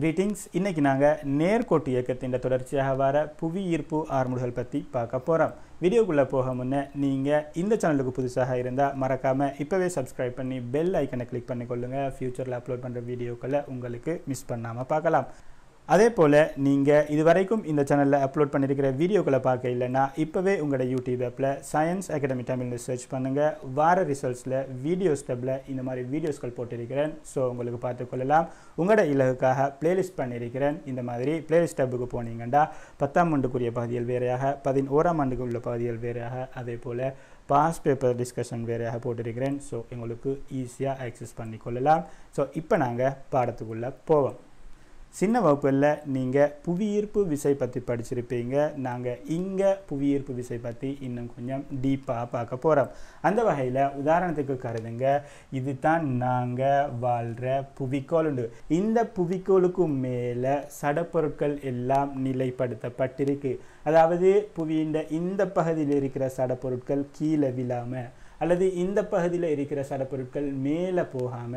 Greetings. இன்னைக்கு நாங்க நேர்கோட்டு இயக்கத்தின் தொடர்ச்சியாக வர புவி ஈர்ப்பு ஆர்முடுகள் பத்தி பார்க்க போறோம். வீடியோக்குள்ள போக முன்ன நீங்க இந்த சேனலுக்கு புதுசாக இருந்தா மறக்காம இப்பவே subscribe பண்ணி bell ஐகானை click பண்ணிக்கொள்ளுங்க. ஃபியூச்சர்ல அப்லோட் பண்ற வீடியோக்களை உங்களுக்கு மிஸ் பண்ணாம பார்க்கலாம். அதே போல நீங்க இதுவரைக்கும் இந்த சேனல்ல அப்லோட் பண்ணிருக்கிற வீடியோக்களை பார்க்க இல்லனா இப்பவே உங்க YouTube ஆப்ல சயின்ஸ் அகாடமி தமிழ்ல சர்ச் பண்ணுங்க. வார ரிசல்ட்ஸ்ல வீடியோஸ் டேப்ல இந்த மாதிரி வீடியோஸ்கள் போட்டிருக்கிறேன். சோ உங்களுக்கு பார்த்து கொள்ளலாம். உங்களோட இலகுக்காக பிளேலிஸ்ட் பண்ணிருக்கிறேன். இந்த மாதிரி பிளேலிஸ்ட் டேபுக்கு போனீங்கடா 10ஆம் ஆண்டுக்குரிய பகுதிகள் வேறையாக 11ஆம் ஆண்டுக்கு உள்ள பகுதிகள் வேறையாக அதே போல பாஸ் பேப்பர் டிஸ்கஷன் வேறையாக போட்டிருக்கிறேன். சோ உங்களுக்கு ஈஸியா ஆக்சஸ் பண்ணிக்கொள்ளலாம். சோ இப்போ நாங்க பாடத்துக்குள்ள போவோம். சின்ன வகுப்புல நீங்க புவியீர்ப்பு விசை பத்தி படிச்சிருப்பீங்க. நாங்க இங்க புவியீர்ப்பு விசை பத்தி இன்னும் கொஞ்சம் டீப்பா பார்க்க போறோம். அந்த வகையில உதாரணத்துக்கு கருதுங்க, இதுதான் நாங்க வாழ்ற புவிக்கோள். இந்த புவிக்கோளுக்கு மேல சடப்பொருட்கள் எல்லாம் நிலைப்படுத்தப்பட்டிருக்கு. அதாவது புவியின் இந்த பகுதியில் இருக்கிற சடப்பொருட்கள் கீழே விழாம அல்லது இந்த பகுதியில் இருக்கிற சடப்பொருட்கள் மேலே போகாம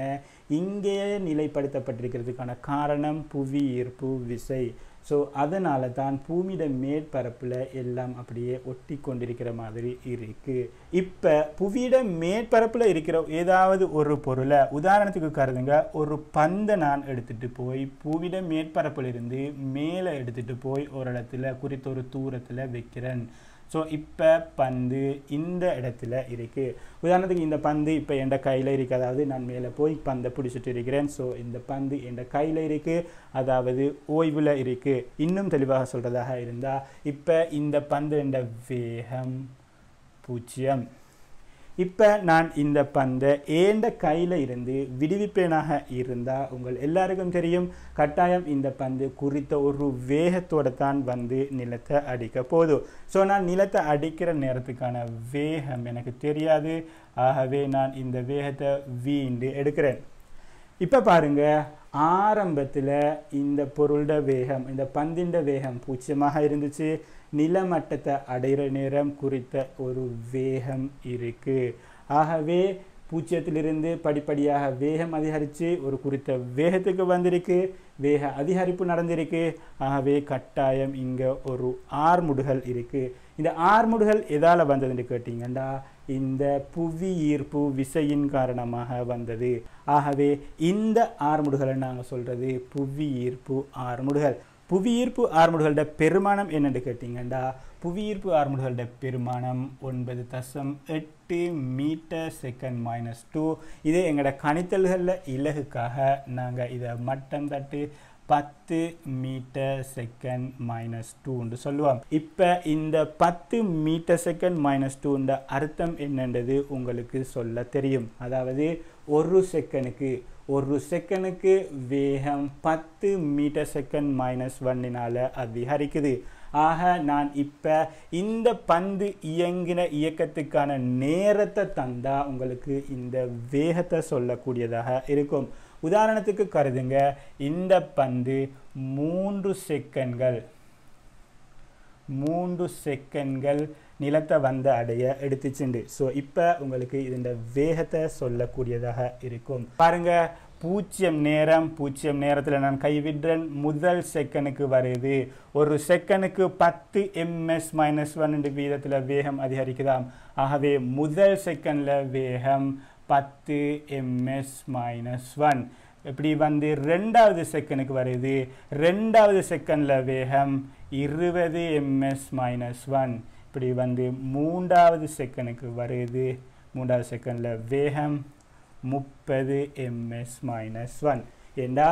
இங்கேயே நிலைப்படுத்தப்பட்டிருக்கிறதுக்கான காரணம் புவி ஈர்ப்பு விசை. ஸோ அதனால தான் பூமியோட மேற்பரப்பில் எல்லாம் அப்படியே ஒட்டி கொண்டிருக்கிற மாதிரி இருக்கு. இப்போ புவியோட மேற்பரப்பில் இருக்கிற ஏதாவது ஒரு பொருளை உதாரணத்துக்கு கருதுங்க, ஒரு பந்தை நான் எடுத்துட்டு போய் புவியோட மேற்பரப்பில் இருந்து மேலே எடுத்துட்டு போய் ஒரு இடத்துல குறித்த ஒரு தூரத்தில் வைக்கிறேன். ஸோ இப்போ பந்து இந்த இடத்துல இருக்கு. உதாரணத்துக்கு இந்த பந்து இப்போ என் கையில் இருக்கு. அதாவது நான் மேலே போய் பந்தை பிடிச்சிட்டு இருக்கிறேன். ஸோ இந்த பந்து என் கையில் இருக்கு, அதாவது ஓய்வில் இருக்கு. இன்னும் தெளிவாக சொல்றதாக இருந்தால் இப்போ இந்த பந்து என்ற வேகம் 0. இப்போ நான் இந்த பந்தை ஏண்ட கையில் இருந்து விடுவிப்பேனாக இருந்தால் உங்கள் எல்லாருக்கும் தெரியும், கட்டாயம் இந்த பந்து குறித்த ஒரு வேகத்தோடு தான் வந்து நிலத்தை அடிக்க போதும். ஸோ நான் நிலத்தை அடிக்கிற நேரத்துக்கான வேகம் எனக்கு தெரியாது. ஆகவே நான் இந்த வேகத்தை வீண்டு எடுக்கிறேன். இப்போ பாருங்க, ஆரம்பத்தில் இந்த பொருளோட வேகம், இந்த பந்தின் வேகம் 0 இருந்துச்சு. நிலமட்டத்தை அடைகிற நேரம் குறித்த ஒரு வேகம் இருக்கு. ஆகவே 0 படிப்படியாக வேகம் அதிகரித்து ஒரு குறித்த வேகத்துக்கு வந்திருக்கு. வேக அதிகரிப்பு நடந்திருக்கு. ஆகவே கட்டாயம் இங்கே ஒரு ஆர்முடுகள் இருக்கு. இந்த ஆர்முடுகள் எதால் வந்ததுன்னு கேட்டீங்கன்னா இந்த புவி ஈர்ப்பு விசையின் காரணமாக வந்தது. ஆகவே இந்த ஆர்முடுகளை நாங்கள் சொல்றது புவி ஈர்ப்பு ஆர்முடுகள். புவியீர்ப்பு ஆர்முடுகளோட பெருமானம் என்னென்னு கேட்டீங்கன்னா புவியீர்ப்பு ஆர்முடுகளோட பெருமானம் 9.8 மீட்டர் செகண்ட் -2. இது எங்களோட கணித்தல்களில் இலகுக்காக நாங்கள் இதை மட்டம் தட்டு 10 மீட்டர் செகண்ட் -2 சொல்லுவோம். இப்போ இந்த 10 மீட்டர் செகண்ட் -2 அர்த்தம் என்னன்றது உங்களுக்கு சொல்ல தெரியும். அதாவது ஒரு செகண்டுக்கு வேகம் 10 மீட்டர் செகண்ட் -1 அதிகரிக்குது. ஆக நான் இப்போ இந்த பந்து இயங்கின இயக்கத்துக்கான நேரத்தை தந்தா உங்களுக்கு இந்த வேகத்தை சொல்லக்கூடியதாக இருக்கும். உதாரணத்துக்கு கருதுங்க, இந்த பந்து 3 செகண்ட்கள் நிலத்தை வந்து அடைய எடுத்துச்சுண்டு. ஸோ இப்போ உங்களுக்கு இந்த வேகத்தை சொல்லக்கூடியதாக இருக்கும். பாருங்க, 0 நேரத்தில் நான் கைவிடுறேன். முதல் செகண்டுக்கு வருது. ஒரு செகண்டுக்கு 10 ms-1 வீதத்தில் வேகம் அதிகரிக்குதாம். ஆகவே முதல் செகண்டில் வேகம் 10 ms-1. இப்படி வந்து ரெண்டாவது செகண்டுக்கு வருது. ரெண்டாவது செகண்டில் வேகம் 20 ms-1. இப்படி வந்து மூன்றாவது செகண்டுக்கு வருது. மூன்றாவது செகண்டில் வேகம் 30 ms-1. ஏண்டா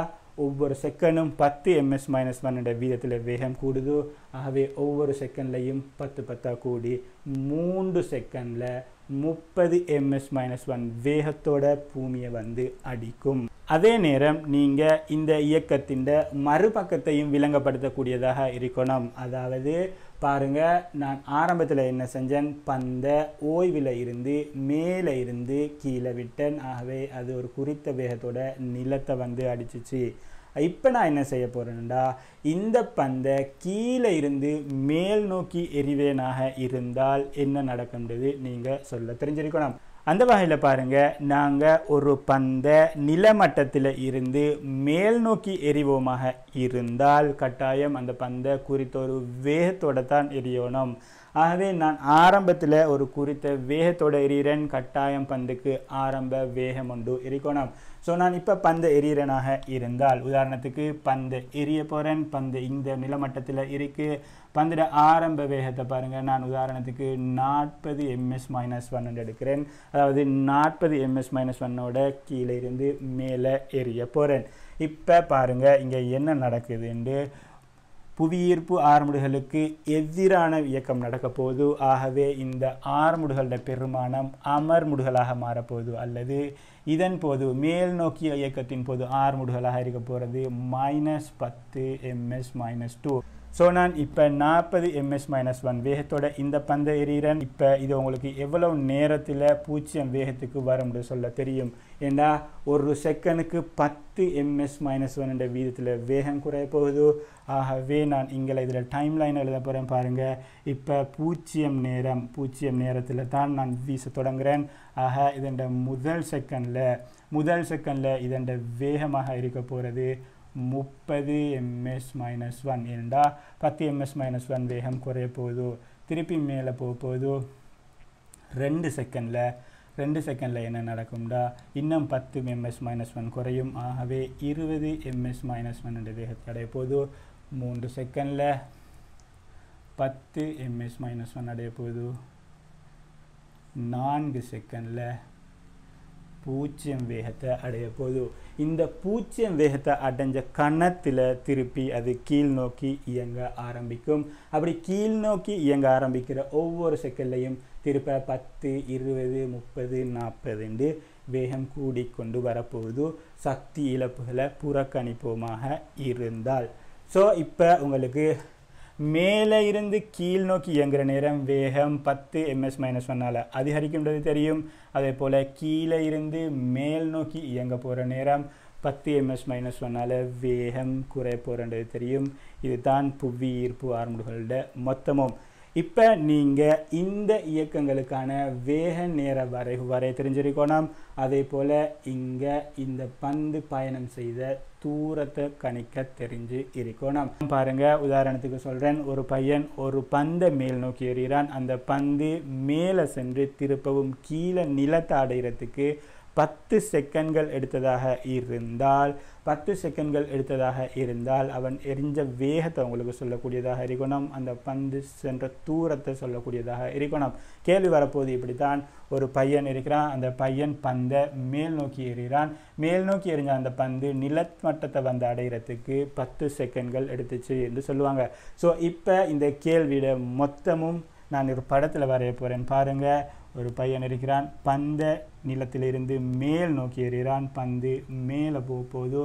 ஒவ்வொரு செகண்டும் 10 ms-1 வீதத்தில் வேகம் கூடுது. ஆகவே ஒவ்வொரு செகண்ட்லையும் 10 கூடி 3 செகண்டில் 30 ms-1 வேகத்தோட பூமியை வந்து அடிக்கும். அதே நேரம் நீங்க இந்த இயக்கத்தின் மறுபக்கத்தையும் விளங்கப்படுத்தக்கூடியதாக இருக்கணும். அதாவது பாருங்க, நான் ஆரம்பத்தில் என்ன செஞ்சேன், பந்தை ஓய்வில் இருந்து மேலே இருந்து கீழே விட்டேன். ஆகவே அது ஒரு குறித்த வேகத்தோட நிலத்தை வந்து அடிச்சிச்சு. இப்போ நான் என்ன செய்ய போறேன்டா, இந்த பந்தை கீழே இருந்து மேல் நோக்கி எறிவேனாக இருந்தால் என்ன நடக்கும்ன்றது நீங்க சொல்ல தெரிஞ்சிருக்கணும். அந்த வகையில் பாருங்கள், நாங்கள் ஒரு பந்தை நிலமட்டத்தில் இருந்து மேல் நோக்கி எறிவோமாக இருந்தால் கட்டாயம் அந்த பந்தை குறித்த ஒரு வேகத்தோடு தான் எறியணும். ஆகவே நான் ஆரம்பத்தில் ஒரு குறித்த வேகத்தோடு எறிகிறேன், கட்டாயம் பந்துக்கு ஆரம்ப வேகம் உண்டு இருக்கணும். ஸோ நான் இப்போ பந்தை எறிகிறனாக இருந்தால், உதாரணத்துக்கு பந்தை எறிய போகிறேன், பந்து இந்த நிலமட்டத்தில் இருக்குது, பந்தோட ஆரம்ப வேகத்தை பாருங்கள். நான் உதாரணத்துக்கு 40 ms-1 எடுக்கிறேன். அதாவது 40 ms-1 கீழே இருந்து மேலே எறிய போகிறேன். இப்போ பாருங்கள் இங்கே என்ன நடக்குதுன்னு. புவியீர்ப்பு ஆர்முடுகளுக்கு எதிரான இயக்கம் நடக்க போகுது. ஆகவே இந்த ஆர்முடுகளோட பெருமானம் அமர்முடுகளாக மாறப்போகுது, அல்லது இதன் போது மேல் நோக்கிய இயக்கத்தின் போது ஆர்முடுகளாக இருக்க போகிறது -10 ms-2. ஸோ நான் இப்போ 40 ms-1 வேகத்தோட இந்த பந்தை எறிகிறேன். இப்போ இது உங்களுக்கு எவ்வளவு நேரத்தில் 0 வேகத்துக்கு வரும்னு சொல்ல தெரியும். ஏன்னா ஒரு செகண்டுக்கு 10 ms-1 வீதத்தில் வேகம் குறைய போகுது. ஆகவே நான் இங்கே இதில் டைம் லைன் எழுத போகிறேன் பாருங்கள். இப்போ 0 நேரத்தில் தான் நான் வீச தொடங்குகிறேன். ஆக இதன் முதல் செகண்டில் இதன் வேகமாக இருக்க போகிறது 30 ms-1. ஏண்டா 10 ms-1 வேகம் குறைய போகுது, திருப்பி மேலே போகுது. 2 செகண்டில் என்ன நடக்கும்டா, இன்னும் 10 ms-1 குறையும். ஆகவே 20 ms-1 வேகத்தை அடைய போகுது. 3 செகண்டில் 10 ms-1 அடைய போகுது. 4 செகண்டில் 0 வேகத்தை அடைய போகுது. இந்த 0 வேகத்தை அடைஞ்ச கணத்தில் திருப்பி அது கீழ் நோக்கி இயங்க ஆரம்பிக்கும். அப்படி கீழ் நோக்கி இயங்க ஆரம்பிக்கிற ஒவ்வொரு செகண்ட்லையும் திருப்ப 10, 20, 30, 40 வேகம் கூடிக்கொண்டு வரப்போகுது, சக்தி இழப்புகளை புறக்கணிப்போமாக இருந்தால். ஸோ இப்போ உங்களுக்கு மேலே இருந்து கீழ் நோக்கி இயங்குகிற நேரம் வேகம் 10 ms-1 அதிகரிக்கின்றது தெரியும். அதே போல் கீழே இருந்து மேல் நோக்கி இயங்க போகிற நேரம் 10 ms-1 வேகம் குறைய போகிறது தெரியும். இதுதான் புவி ஈர்ப்பு ஆர்முடுகளோட மொத்தமும். இப்போ நீங்கள் இந்த இயக்கங்களுக்கான வேக நேர வரை தெரிஞ்சிருக்கணும். அதே போல் இங்கே இந்த பந்து பயணம் செய்த தூரத்தை கணிக்க தெரிஞ்சு இருக்கணும். பாருங்கள், உதாரணத்துக்கு சொல்கிறேன். ஒரு பையன் ஒரு பந்தை மேல் நோக்கி எறிகிறான். அந்த பந்து மேலே சென்று திருப்பவும் கீழே நிலத்தை அடைகிறதுக்கு 10 செகண்ட்கள் எடுத்ததாக இருந்தால் அவன் எரிஞ்ச வேகத்தை உங்களுக்கு சொல்லக்கூடியதாக இருக்கணும். அந்த பந்து சென்ற தூரத்தை சொல்லக்கூடியதாக இருக்கணும். கேள்வி வரப்போது இப்படித்தான். ஒரு பையன் இருக்கிறான், அந்த பையன் பந்தை மேல் நோக்கி எறிகிறான். மேல் நோக்கி எறிஞ்ச அந்த பந்து நிலமட்டத்தை வந்து அடைகிறதுக்கு 10 செகண்ட்கள் எடுத்துச்சு என்று சொல்லுவாங்க. ஸோ இப்போ இந்த கேள்வியோட மொத்தமும் நான் ஒரு படத்தில் வரைய போகிறேன் பாருங்கள். ஒரு பையன் இருக்கிறான், பந்தை நிலத்திலிருந்து மேல் நோக்கி எறிகிறான். பந்து மேலே போகுது,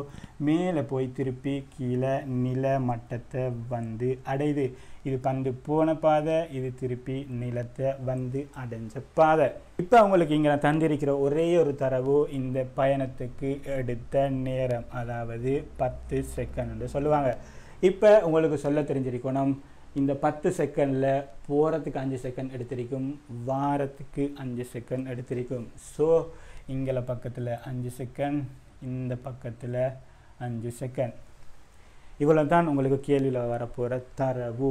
மேலே போய் திருப்பி கீழே நில மட்டத்தை வந்து அடையுது. இது பந்து போன பாதை, இது திருப்பி நிலத்தை வந்து அடைஞ்ச பாதை. இப்போ உங்களுக்கு இங்கே நான் தந்திருக்கிற ஒரே ஒரு தரவு இந்த பயணத்துக்கு எடுத்த நேரம், அதாவது 10 செகண்ட் சொல்லுவாங்க. இப்போ உங்களுக்கு சொல்ல தெரிஞ்சிருக்கணும், இந்த 10 செகண்டில் போகிறதுக்கு 5 செகண்ட் எடுத்திருக்கும், வாரத்துக்கு 5 செகண்ட் எடுத்திருக்கும். ஸோ இங்கே பக்கத்தில் 5 செகண்ட், இந்த பக்கத்தில் 5 செகண்ட். இவ்வளோ தான் உங்களுக்கு கேள்வியில் வரப்போகிற தரவு.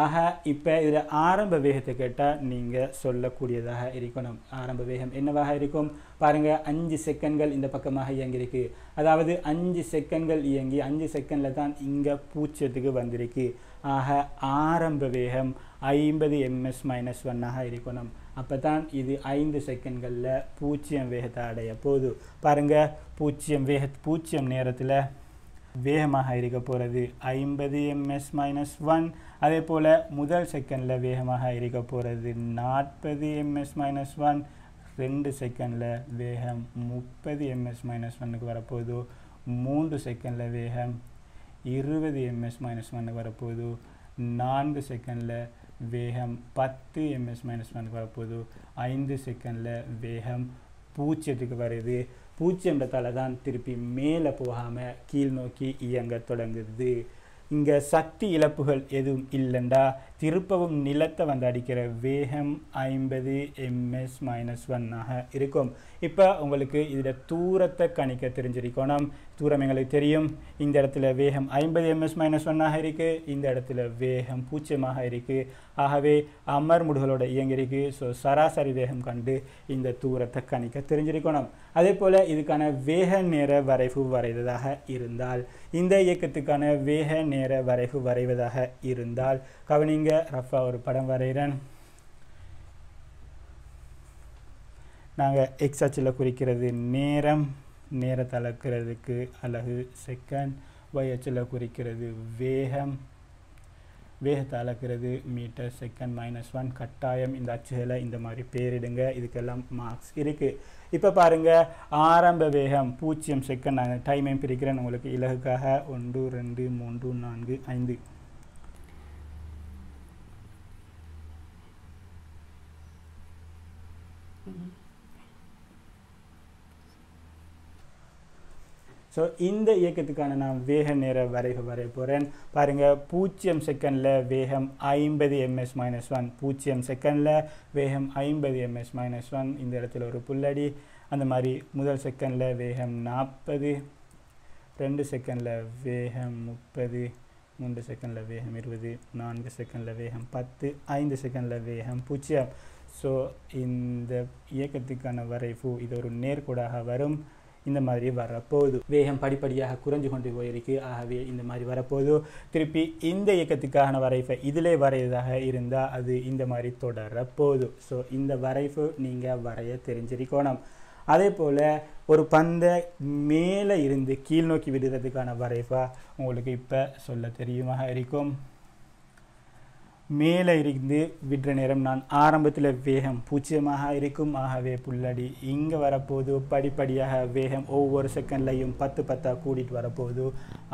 ஆக இப்போ இதில் ஆரம்ப வேகத்தை கேட்டால் நீங்கள் சொல்லக்கூடியதாக இருக்கணும். ஆரம்ப வேகம் என்னவாக இருக்கும் பாருங்கள். 5 செகண்ட்கள் இந்த பக்கமாக இயங்கியிருக்கு. அதாவது 5 செகண்ட்கள் இயங்கி 5 செகண்டில் தான் இங்கே 0க்கு வந்திருக்கு. ஆக ஆரம்ப வேகம் 50 ms-1 இருக்கணும். அப்போ தான் இது 5 செகண்ட்களில் 0 வேகத்தை அடைய போகுது. பாருங்கள், 0 நேரத்தில் வேகமாக இருக்க போகிறது 50 ms-1. அதே போல் முதல் செகண்டில் வேகமாக இருக்க போகிறது 40 ms-1. 2 செகண்டில் வேகம் 30 ms-1க்கு வரப்போகுது. 3 செகண்டில் வேகம் 20 ms-1க்கு வரப்போகுது. 4 செகண்டில் வேகம் 10 ms-1க்கு வரப்போகுது. 5 செகண்டில் வேகம் 0க்கு வருது. 0 தான் திருப்பி மேலே போகாமல் கீழ் நோக்கி இயங்க தொடங்குது. இங்கே சக்தி இழப்புகள் எதுவும் இல்லைண்டா திருப்பவும் நிலத்தை வந்து அடிக்கிற வேகம் 50 ms-1 ஆக இருக்கும். இப்போ உங்களுக்கு இதில் தூரத்தை கணிக்க தெரிஞ்சிருக்கணும். தூரம் எங்களுக்கு தெரியும். இந்த இடத்துல வேகம் 50 ms-1 ஆக இருக்குது. இந்த இடத்துல வேகம் 0 இருக்குது. ஆகவே அமர்முடுகளோட இயங்கிருக்கு. ஸோ சராசரி வேகம் கண்டு இந்த தூரத்தை கணிக்க தெரிஞ்சிருக்கணும். அதே போல் இதுக்கான வேக நேர வரைவு வரைவதாக இருந்தால், இந்த இயக்கத்துக்கான வேக நேர வரைவு வரைவதாக இருந்தால் கவனிங்க, ரஃபா ஒரு படம் வரைகிறேன். நாங்கள் எக்ஸ் அச்சில் குறிக்கிறது நேரம், நேரத்தை அளக்கிறதுக்கு அலகு செகண்ட். ஒய் அச்சில் குறிக்கிறது வேகம், வேகத்தை அளக்கிறது மீட்டர் செகண்ட் -1. கட்டாயம் இந்த அச்சுகளை இந்த மாதிரி பேரிடுங்க, இதுக்கெல்லாம் மார்க்ஸ் இருக்குது. இப்போ பாருங்கள், ஆரம்ப வேகம் 0 செகண்ட். நான் டைமையும் பிரிக்கிறேன் உங்களுக்கு இலகுக்காக. 1 2 3 4 5. ஸோ இந்த இயக்கத்துக்கான நான் வேக நேர வரைவு வரைய போகிறேன். பாருங்கள், 0 செகண்டில் வேகம் 50 ms-1. 0 செகண்டில் வேகம் 50 ms-1. இந்த இடத்துல ஒரு புள்ளடி. அந்த மாதிரி முதல் செகண்டில் வேகம் 40, 2 செகண்டில் வேகம் 30, 3 செகண்டில் வேகம் 20, 4 செகண்டில் வேகம் 10, 5 செகண்டில் வேகம் 0. ஸோ இந்த இயக்கத்துக்கான வரைவு இது ஒரு நேர்கோடாக வரும். இந்த மாதிரி வரப்போகுது. வேகம் படிப்படியாக குறைஞ்சு கொண்டு போயிருக்கு. ஆகவே இந்த மாதிரி வரப்போகுது. திருப்பி இந்த இயக்கத்துக்கான வரைவை இதிலே வரையதாக இருந்தால் அது இந்த மாதிரி தொடரப்போகுது. ஸோ இந்த வரைவு நீங்கள் வரைய தெரிஞ்சிருக்கணும். அதே போல் ஒரு பந்தை மேலே இருந்து கீழ் நோக்கி விடுறதுக்கான வரைவா உங்களுக்கு இப்போ சொல்ல தெரியுமாக இருக்கும். மேலே இருந்து விடுற நேரம் நான் ஆரம்பத்தில் வேகம் 0 இருக்கும். ஆகவே புள்ளடி இங்கே வரப்போகுது. படிப்படியாக வேகம் ஒவ்வொரு செகண்ட்லையும் 10 கூட்டிகிட்டு வரப்போகுது.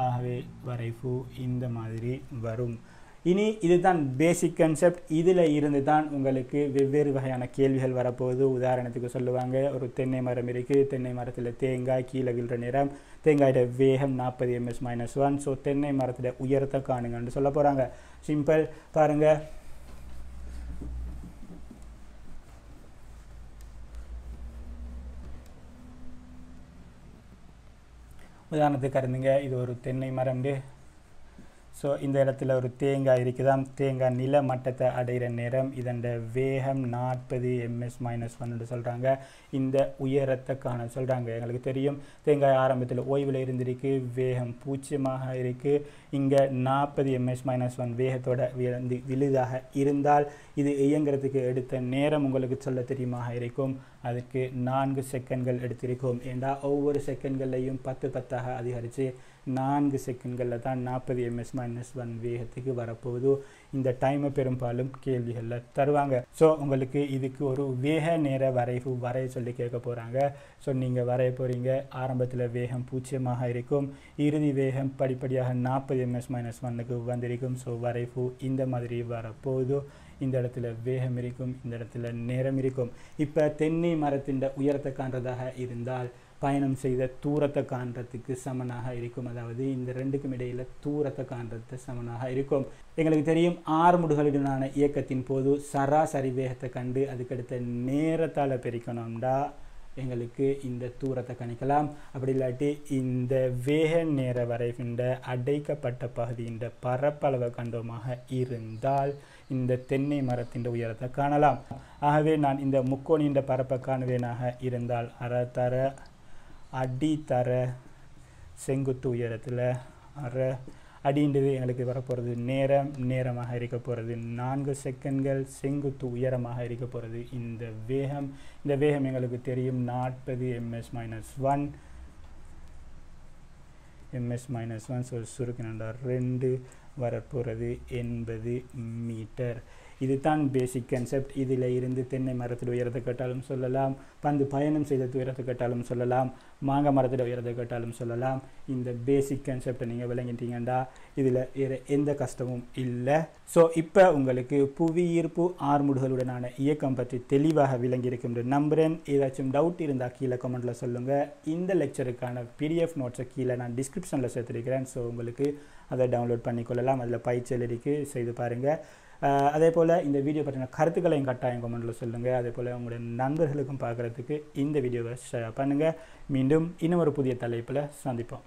ஆகவே வரைவு இந்த மாதிரி வரும். இனி இதுதான் பேசிக் கான்செப்ட். இதில் இருந்து தான் உங்களுக்கு வெவ்வேறு வகையான கேள்விகள் வரப்போகுது. உதாரணத்துக்கு சொல்லுவாங்க, ஒரு தென்னை மரம் இருக்குது. தென்னை மரத்தில் தேங்காய் கீழே விழுற நேரம் தேங்காயோட வேகம் 40 ms-1. ஸோ தென்னை மரத்தில் உயரத்தை காணுங்கன்னு சொல்ல போகிறாங்க. சிம்பிள். பாருங்கள், உதாரணத்துக்கு இருந்துங்க, இது ஒரு தென்னை மரம். ஸோ இந்த இடத்துல ஒரு தேங்காய் இருக்குதாம். தேங்காய் நில மட்டத்தை அடைகிற நேரம் இதன் வேகம் 40 ms-1 சொல்கிறாங்க. இந்த உயரத்தை காண சொல்கிறாங்க. எங்களுக்கு தெரியும், தேங்காய் ஆரம்பத்தில் ஓய்வில் இருந்திருக்கு. வேகம் 0 இருக்குது. இங்கே 40 ms-1 வேகத்தோட விழுதாக இருந்தால் இது இயங்குறதுக்கு எடுத்த நேரம் உங்களுக்கு சொல்ல தெரியுமாக இருக்கும். அதுக்கு 4 செகண்ட்கள் எடுத்திருக்கும். ஏண்டா ஒவ்வொரு செகண்ட்கள்லையும் 10 அதிகரித்து 4 செகண்ட்களில் தான் 40 ms-1 வேகத்துக்கு வரப்போகுது. இந்த டைமை பெரும்பாலும் கேள்விகளில் தருவாங்க. ஸோ உங்களுக்கு இதுக்கு ஒரு வேக நேர வரைவு வரைய சொல்லி கேட்க போகிறாங்க. ஸோ நீங்கள் வரைய போகிறீங்க. ஆரம்பத்தில் வேகம் 0 இருக்கும். இறுதி வேகம் படிப்படியாக 40 ms-1க்கு வந்திருக்கும். ஸோ வரைவு இந்த மாதிரி வரப்போகுது. இந்த இடத்துல வேகம் இருக்கும், இந்த இடத்துல நேரம் இருக்கும். இப்போ தென்னை மரத்தின் உயரத்தை காண்றதாக இருந்தால் பயணம் செய்த தூரத்தை காண்றதுக்கு சமனாக இருக்கும். அதாவது இந்த ரெண்டுக்கும் இடையில் தூரத்தை காண்றது சமனாக இருக்கும். எங்களுக்கு தெரியும், ஆறுமுடுகளுடனான இயக்கத்தின் போது சராசரி வேகத்தை கண்டு அதுக்கடுத்த நேரத்தால் பெருக்கணும்டா எங்களுக்கு இந்த தூரத்தை கணிக்கலாம். அப்படி இல்லாட்டி இந்த வேக நேர வரைவின் அடைக்கப்பட்ட பகுதியின் பரப்பளவை கண்டோமாக இருந்தால் இந்த தென்னை மரத்தின் உயரத்தை காணலாம். ஆகவே நான் இந்த முக்கோணியின் பரப்பை காணுவேனாக இருந்தால் அறத்தர அடித்தர செங்குத்து உயரத்தில் அரை அடின்றது எங்களுக்கு வரப்போகிறது நேரமாக இருக்க போகிறது 4 செகண்ட்கள். செங்குத்து உயரமாக இருக்க போகிறது இந்த வேகம் எங்களுக்கு தெரியும் 40 ms-1. ஸோ சுருக்கினா 2 வரப்போகிறது 80 மீட்டர். இதுதான் பேசிக் கான்செப்ட். இதில் இருந்து தென்னை மரத்தில் உயரத்தை கேட்டாலும் சொல்லலாம், பந்து பயணம் செய்த உயரத்தை கேட்டாலும் சொல்லலாம், மாங்காய் மரத்தில் உயரத்தை கேட்டாலும் சொல்லலாம். இந்த பேசிக் கான்செப்டை நீங்கள் விளங்கிட்டீங்கன்னா இதில் வேறு எந்த கஷ்டமும் இல்லை. ஸோ இப்போ உங்களுக்கு புவியீர்ப்பு ஆர்முடுகளுடனான இயக்கம் பற்றி தெளிவாக விளங்கியிருக்கும் என்று நம்புகிறேன். ஏதாச்சும் டவுட் இருந்தால் கீழே கமெண்ட்டில் சொல்லுங்கள். இந்த லெக்சருக்கான பிடிஎஃப் நோட்ஸை கீழே நான் டிஸ்கிரிப்ஷனில் சேர்த்துருக்கிறேன். ஸோ உங்களுக்கு அதை டவுன்லோட் பண்ணிக்கொள்ளலாம். அதில் பயிற்சியில் இருக்குது, செய்து பாருங்கள். அதே போல் இந்த வீடியோ பற்றின கருத்துக்களையும் கட்டாயம் கமெண்ட்டில் சொல்லுங்கள். அதே போல் உங்களுடைய நண்பர்களுக்கும் பார்க்குறதுக்கு இந்த வீடியோவை ஷேர் பண்ணுங்கள். மீண்டும் இன்னும் ஒரு புதிய தலைப்பில் சந்திப்போம்.